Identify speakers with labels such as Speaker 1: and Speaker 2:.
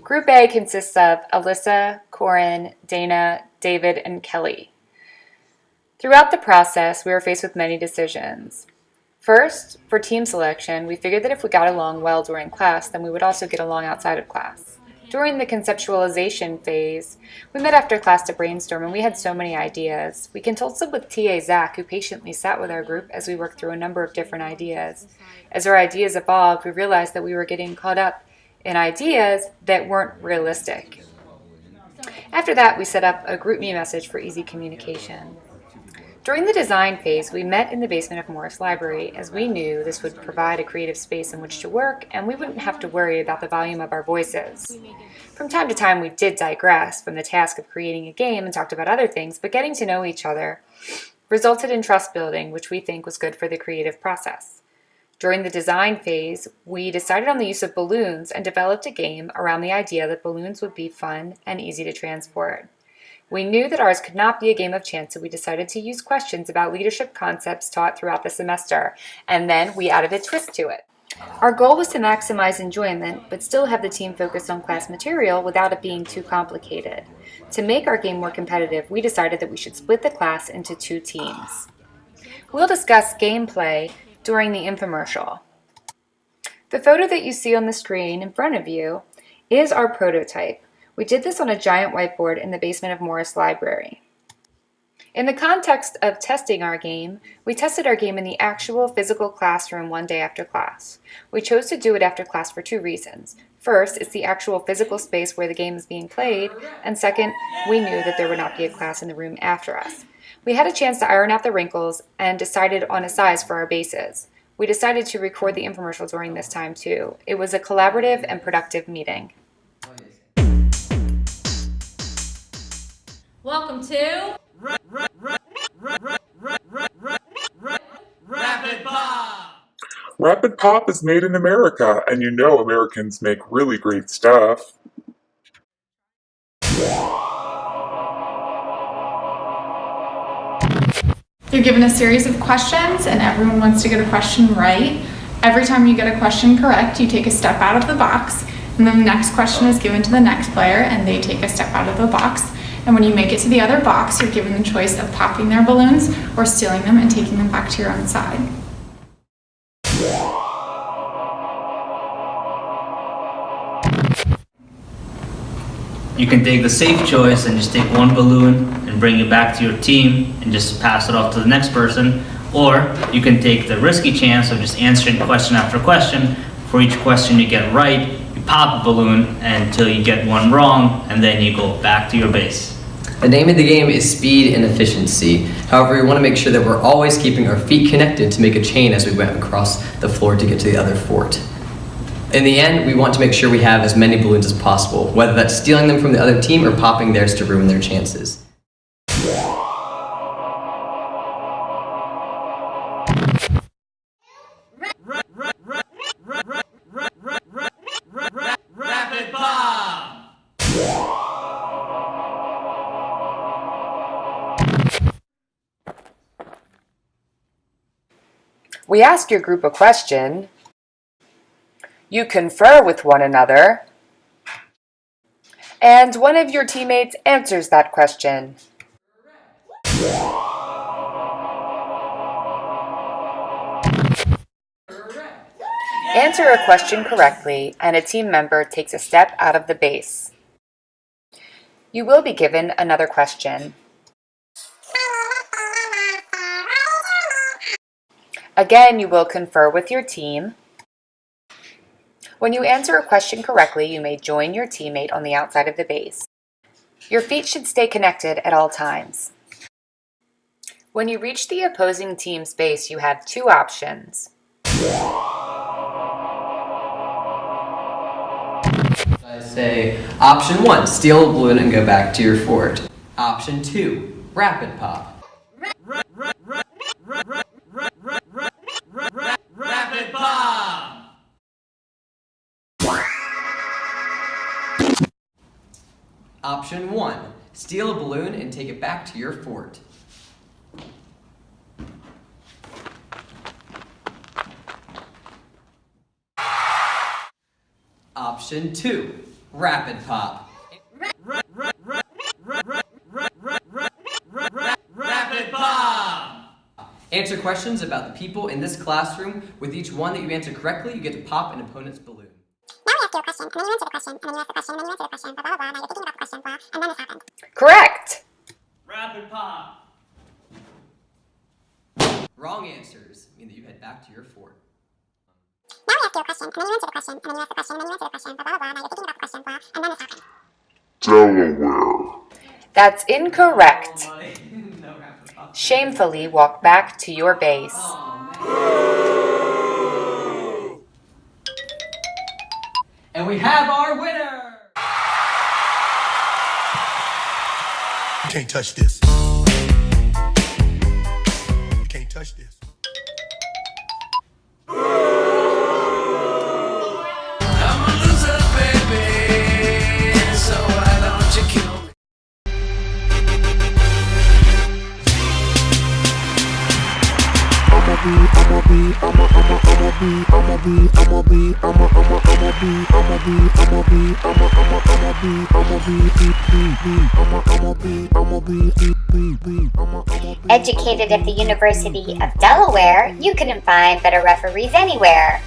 Speaker 1: Group A consists of Alyssa, Corin, Dana, David, and Kelly. Throughout the process, we were faced with many decisions. First, for team selection, we figured that if we got along well during class, then we would also get along outside of class. During the conceptualization phase, we met after class to brainstorm, and we had so many ideas. We consulted with TA Zach, who patiently sat with our group as we worked through a number of different ideas. As our ideas evolved, we realized that we were getting caught up in ideas that weren't realistic. After that, we set up a GroupMe message for easy communication. During the design phase, we met in the basement of Morris Library, as we knew this would provide a creative space in which to work, and we wouldn't have to worry about the volume of our voices. From time to time, we did digress from the task of creating a game and talked about other things, but getting to know each other resulted in trust building, which we think was good for the creative process. During the design phase, we decided on the use of balloons and developed a game around the idea that balloons would be fun and easy to transport. We knew that ours could not be a game of chance, so we decided to use questions about leadership concepts taught throughout the semester, and then we added a twist to it. Our goal was to maximize enjoyment, but still have the team focus on class material without it being too complicated. To make our game more competitive, we decided that we should split the class into 2 teams. We'll discuss gameplay during the infomercial. The photo that you see on the screen in front of you is our prototype. We did this on a giant whiteboard in the basement of Morris Library. In the context of testing our game, we tested our game in the actual physical classroom one day after class. We chose to do it after class for 2 reasons. First, it's the actual physical space where the game is being played, and second, we knew that there would not be a class in the room after us. We had a chance to iron out the wrinkles and decided on a size for our bases. We decided to record the infomercial during this time too. It was a collaborative and productive meeting.
Speaker 2: Welcome to
Speaker 3: Rapid Pop!
Speaker 4: Rapid Pop is made in America, and you know Americans make really great stuff.
Speaker 5: You're given a series of questions, and everyone wants to get a question right. Every time you get a question correct, you take a step out of the box, and then the next question is given to the next player, and they take a step out of the box. And when you make it to the other box, you're given the choice of popping their balloons or stealing them and taking them back to your own side.
Speaker 3: You can take the safe choice and just take one balloon and bring it back to your team and just pass it off to the next person. Or you can take the risky chance of just answering question after question. For each question you get right, you pop a balloon until you get one wrong, and then you go back to your base.
Speaker 6: The name of the game is Speed and Efficiency. However, we want to make sure that we're always keeping our feet connected to make a chain as we went across the floor to get to the other fort. In the end, we want to make sure we have as many balloons as possible, whether that's stealing them from the other team or popping theirs to ruin their chances.
Speaker 3: Rapid Pop!
Speaker 1: We ask your group a question. You confer with one another, and one of your teammates answers that question. Answer a question correctly, and a team member takes a step out of the base. You will be given another question. Again, you will confer with your team. When you answer a question correctly, you may join your teammate on the outside of the base. Your feet should stay connected at all times. When you reach the opposing team's base, you have 2 options.
Speaker 6: I say, option 1, steal a balloon and go back to your fort. Option 2, rapid pop.
Speaker 3: Rapid Pop!
Speaker 6: Option 1, steal a balloon and take it back to your fort. Option 2, Rapid pop.
Speaker 3: Rapid pop!
Speaker 6: Answer questions about the people in this classroom. With each one that you answer correctly, you get to pop an opponent's balloon.
Speaker 2: Now we ask you a question, and then you answer the question, and then you ask the question, and then you answer the question, blah, blah, blah, now you're thinking about the question, blah, and then this happened.
Speaker 1: Correct.
Speaker 3: Rapid pop!
Speaker 6: Wrong answers mean that you head back to your fort.
Speaker 2: Now we ask you a question, and then you answer the question, and then you ask the question, and then you answer the question, blah, blah, blah, now you're thinking about the question, blah, and then this happened.
Speaker 4: Delaware.
Speaker 1: That's incorrect.
Speaker 6: No rapid pop.
Speaker 1: Shamefully walk back to your base.
Speaker 6: And we have our winner!
Speaker 7: You can't touch this. You can't touch this. I'm a loser, baby. So why don't you kill me?
Speaker 2: Educated at the University of Delaware, you couldn't find better referees anywhere.